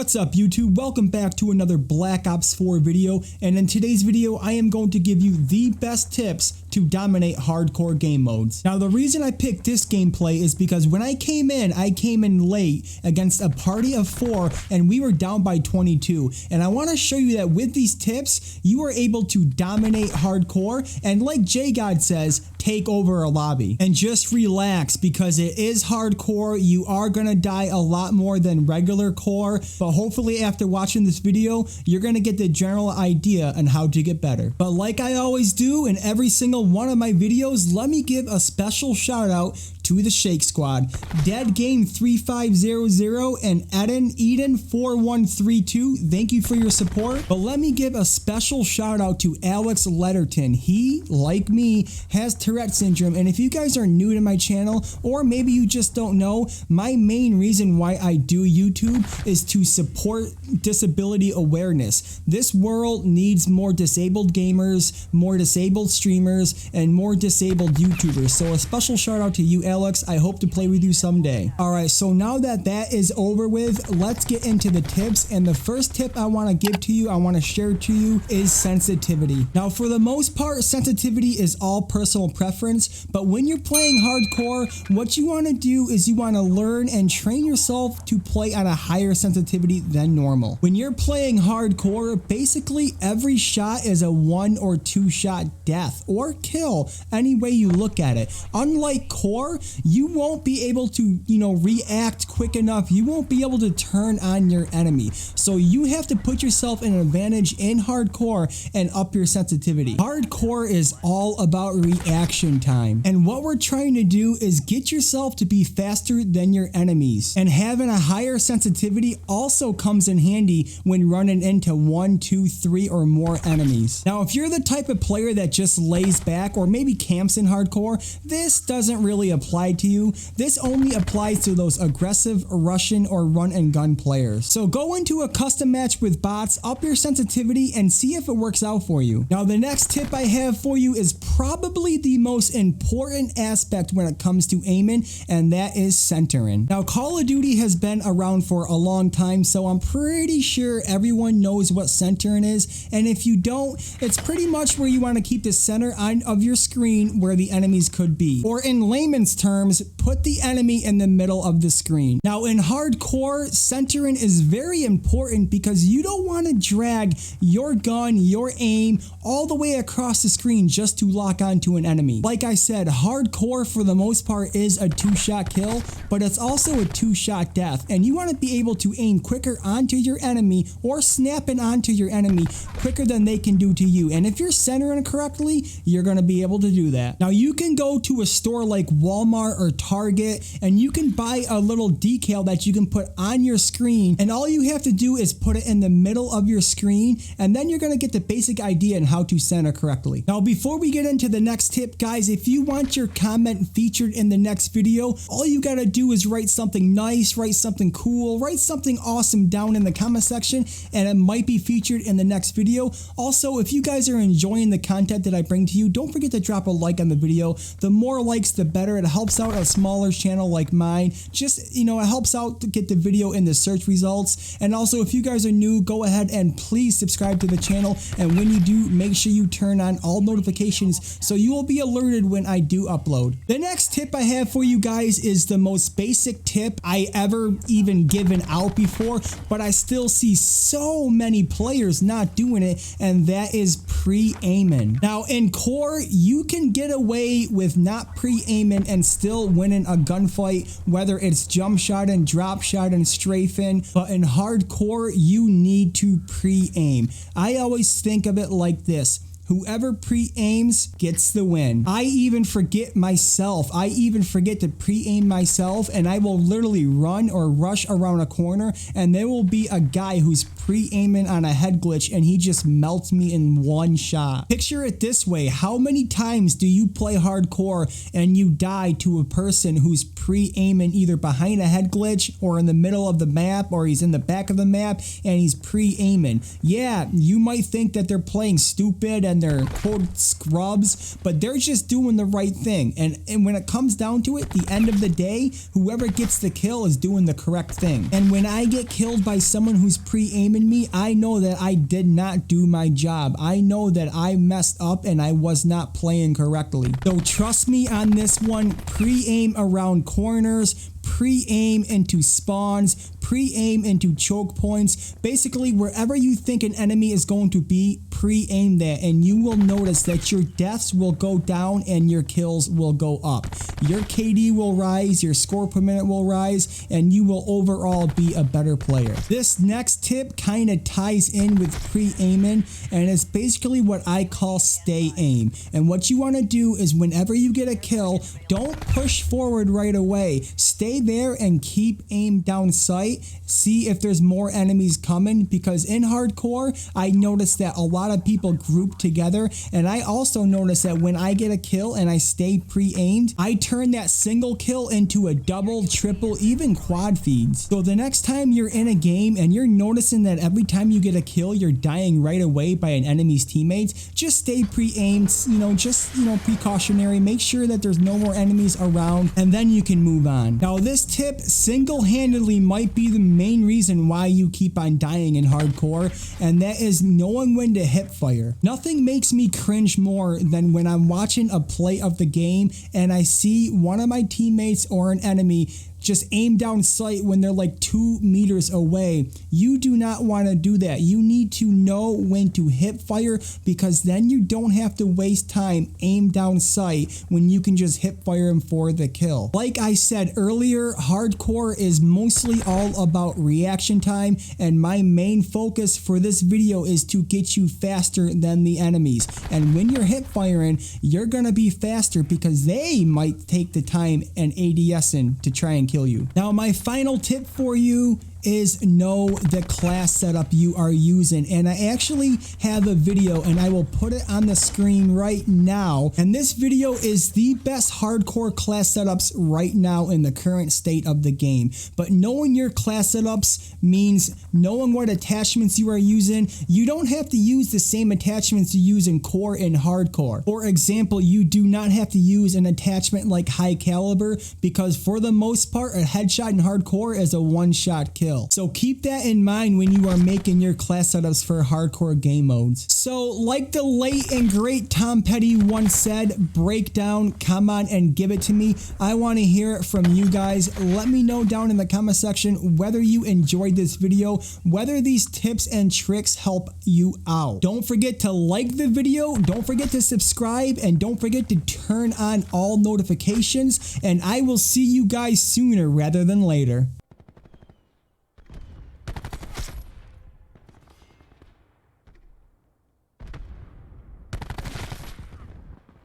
What's up YouTube? Welcome back to another Black Ops 4 video, and in today's video I am going to give you the best tips to dominate hardcore game modes. Now the reason I picked this gameplay is because when I came in late against a party of 4 and we were down by 22, and I want to show you that with these tips you are able to dominate hardcore and, like J-God says, take over a lobby. And just relax, because it is hardcore. You are gonna die a lot more than regular core, but hopefully after watching this video you're gonna get the general idea on how to get better. But like I always do in every single one of my videos, let me give a special shout out to the Shake Squad, Dead Game 3500 and Eden 4132. Thank you for your support. But let me give a special shout out to Alex Letterton. He, like me, has Tourette syndrome, and if you guys are new to my channel, or maybe you just don't know, my main reason why I do YouTube is to support disability awareness. This world needs more disabled gamers, more disabled streamers, and more disabled YouTubers. So a special shout out to you, Alex. I hope to play with you someday. Alright, so now that that is over with, let's get into the tips. And the first tip I want to give to you, I want to share to you, is sensitivity. Now for the most part, sensitivity is all personal preference, but when you're playing hardcore, what you want to do is you want to learn and train yourself to play at a higher sensitivity than normal. When you're playing hardcore, basically every shot is a 1 or 2 shot death or kill, any way you look at it. Unlike core, you won't be able to, react quick enough. You won't be able to turn on your enemy. So you have to put yourself in an advantage in hardcore and up your sensitivity. Hardcore is all about reaction time. And what we're trying to do is get yourself to be faster than your enemies. And having a higher sensitivity also comes in handy when running into 1, 2, 3 or more enemies. Now, if you're the type of player that just lays back or maybe camps in hardcore, this doesn't really apply to you. This only applies to those aggressive Russian or run and gun players. So go into a custom match with bots, up your sensitivity, and see if it works out for you. Now the next tip I have for you is probably the most important aspect when it comes to aiming, and that is centering. Now Call of Duty has been around for a long time, so I'm pretty sure everyone knows what centering is, and if you don't, it's pretty much where you want to keep the center of your screen where the enemies could be. Or in layman's terms, put the enemy in the middle of the screen. Now in hardcore, centering is very important because you don't want to drag your gun, your aim, all the way across the screen just to lock onto an enemy. Like I said, hardcore for the most part is a 2-shot kill, but it's also a 2-shot death, and you want to be able to aim quicker onto your enemy or snapping onto your enemy quicker than they can do to you. And if you're centering correctly, you're going to be able to do that. Now you can go to a store like Walmart or Target and you can buy a little decal that you can put on your screen, and all you have to do is put it in the middle of your screen, and then you're going to get the basic idea on how to center correctly. Now before we get into the next tip, guys, if you want your comment featured in the next video, all you got to do is write something nice, write something cool, write something awesome down in the comment section, and it might be featured in the next video. Also, if you guys are enjoying the content that I bring to you, don't forget to drop a like on the video. The more likes, the better. It helps out a smaller channel like mine. Just, it helps out to get the video in the search results. And also, if you guys are new, go ahead and please subscribe to the channel. And when you do, make sure you turn on all notifications so you will be alerted when I do upload. The next tip I have for you guys is the most basic tip I ever even given out before, but I still see so many players not doing it, and that is pre-aiming. Now in core, you can get away with not pre-aiming and still winning a gunfight, whether it's jump shot and drop shot and strafing, but in hardcore you need to pre-aim. I always think of it like this: whoever pre-aims gets the win. I even forget myself. I even forget to pre-aim myself, and I will literally run or rush around a corner, and there will be a guy who's pre-aiming on a head glitch, and he just melts me in 1 shot. Picture it this way: how many times do you play hardcore and you die to a person who's pre-aiming either behind a head glitch or in the middle of the map, or he's in the back of the map and he's pre-aiming? Yeah, you might think that they're playing stupid and and they're quote scrubs, but they're just doing the right thing. And when it comes down to it, the end of the day, whoever gets the kill is doing the correct thing. And when I get killed by someone who's pre-aiming me, I know that I did not do my job. I know that I messed up and I was not playing correctly. So trust me on this one, pre-aim around corners, pre-aim into spawns, pre-aim into choke points. Basically, wherever you think an enemy is going to be, pre-aim that, and you will notice that your deaths will go down and your kills will go up. Your KD will rise, your score per minute will rise, and you will overall be a better player. This next tip kind of ties in with pre-aiming, and it's basically what I call stay aim. And what you want to do is whenever you get a kill, don't push forward right away. Stay there and keep aim down sight. See if there's more enemies coming, because in hardcore, I noticed that a lot of people group together, and I also noticed that when I get a kill and I stay pre-aimed, I turn that single kill into a double, triple, even quad feeds. So the next time you're in a game and you're noticing that every time you get a kill, you're dying right away by an enemy's teammates, just stay pre-aimed, precautionary, make sure that there's no more enemies around, and then you can move on. Now this tip single-handedly might be the main reason why you keep on dying in hardcore, and that is knowing when to Hipfire. Nothing makes me cringe more than when I'm watching a play of the game and I see one of my teammates or an enemy just aim down sight when they're like 2 meters away. You do not want to do that. You need to know when to Hipfire, because then you don't have to waste time aim down sight when you can just Hipfire him for the kill. Like I said earlier, hardcore is mostly all about reaction time, and my main focus for this video is to get you faster than the enemies. And when you're Hipfiring, you're gonna be faster because they might take the time and ADSing to try and kill you. Now my final tip for you is know the class setup you are using, and I actually have a video and I will put it on the screen right now, and this video is the best hardcore class setups right now in the current state of the game. But knowing your class setups means knowing what attachments you are using. You don't have to use the same attachments you use in core and hardcore. For example, you do not have to use an attachment like high caliber, because for the most part a headshot in hardcore is a one-shot kill. So keep that in mind when you are making your class setups for hardcore game modes. So like the late and great Tom Petty once said, break down, come on and give it to me. I want to hear it from you guys. Let me know down in the comment section whether you enjoyed this video, whether these tips and tricks help you out. Don't forget to like the video, don't forget to subscribe, and don't forget to turn on all notifications, and I will see you guys sooner rather than later.